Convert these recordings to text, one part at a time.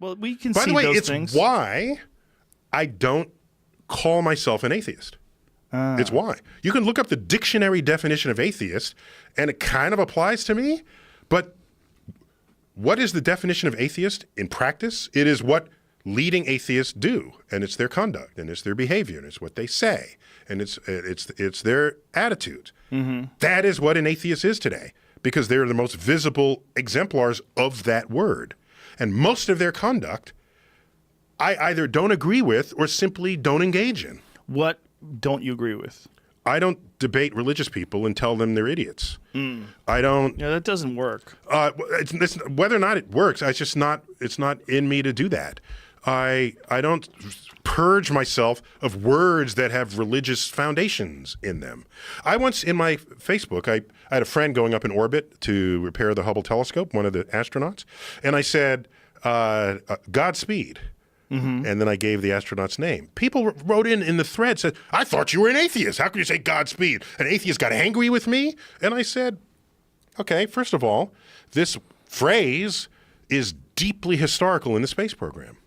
Well, we can By see the way, those it's things. why I don't call myself an atheist. It's why. You can look up the dictionary definition of atheist, and it kind of applies to me, but what is the definition of atheist in practice? It is what leading atheists do, and it's their conduct, and it's their behavior, and it's what they say, and it's their attitude. That is what an atheist is today, because they're the most visible exemplars of that word. And most of their conduct, I either don't agree with or simply don't engage in. What don't you agree with? I don't debate religious people and tell them they're idiots. I don't. Yeah, that doesn't work. It's whether or not it works, it's not in me to do that. I don't purge myself of words that have religious foundations in them. I once, in my Facebook, I had a friend going up in orbit to repair the Hubble telescope, one of the astronauts, and I said, Godspeed. And then I gave the astronaut's name. People wrote in the thread, said, I thought you were an atheist. How could you say Godspeed? An atheist got angry with me? And I said, okay, first of all, this phrase is deeply historical in the space program.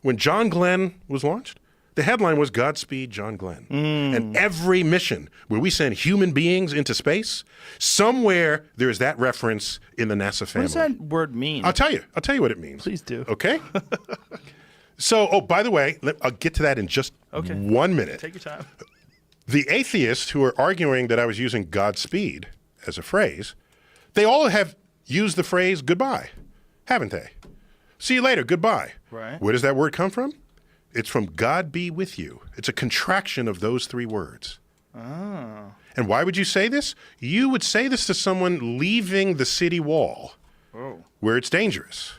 When John Glenn was launched, the headline was Godspeed, John Glenn. And every mission where we send human beings into space, somewhere there's that reference in the NASA family. What does that word mean? I'll tell you what it means. Please do. Okay? So, oh, by the way, I'll get to that in just 1 minute. Take your time. The atheists who are arguing that I was using Godspeed as a phrase, they all have used the phrase goodbye, haven't they? See you later, goodbye. Right. Where does that word come from? It's from God be with you. It's a contraction of those three words. Oh. And why would you say this? You would say this to someone leaving the city wall where it's dangerous.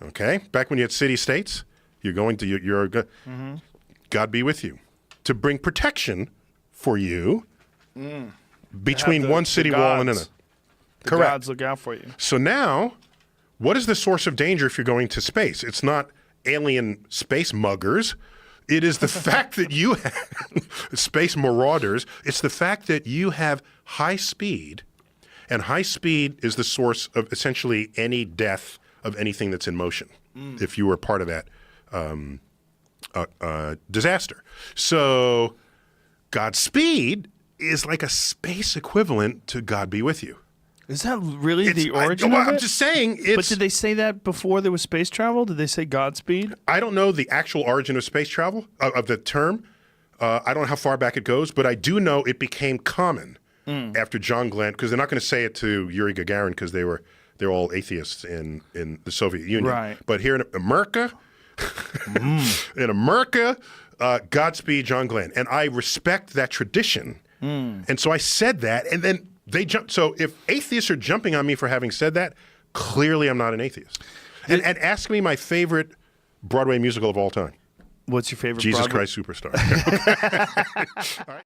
Okay? Back when you had city-states, you're going to, God be with you. To bring protection for you between one city wall and another. Correct. Gods look out for you. So now, what is the source of danger if you're going to space? It's not alien space muggers. It is the fact that you have space marauders. It's the fact that you have high speed, and high speed is the source of essentially any death of anything that's in motion, if you were part of that disaster. So Godspeed is like a space equivalent to God be with you. Is that really the origin of it? I'm just saying it's... But did they say that before there was space travel? Did they say Godspeed? I don't know the actual origin of space travel, of the term. I don't know how far back it goes, but I do know it became common after John Glenn, because they're not going to say it to Yuri Gagarin because they're all atheists in the Soviet Union. Right. But here in America, Godspeed, John Glenn. And I respect that tradition. And so I said that, and then they jump. So if atheists are jumping on me for having said that, clearly I'm not an atheist. And ask me my favorite Broadway musical of all time. What's your favorite Jesus Broadway? Christ Superstar. All right.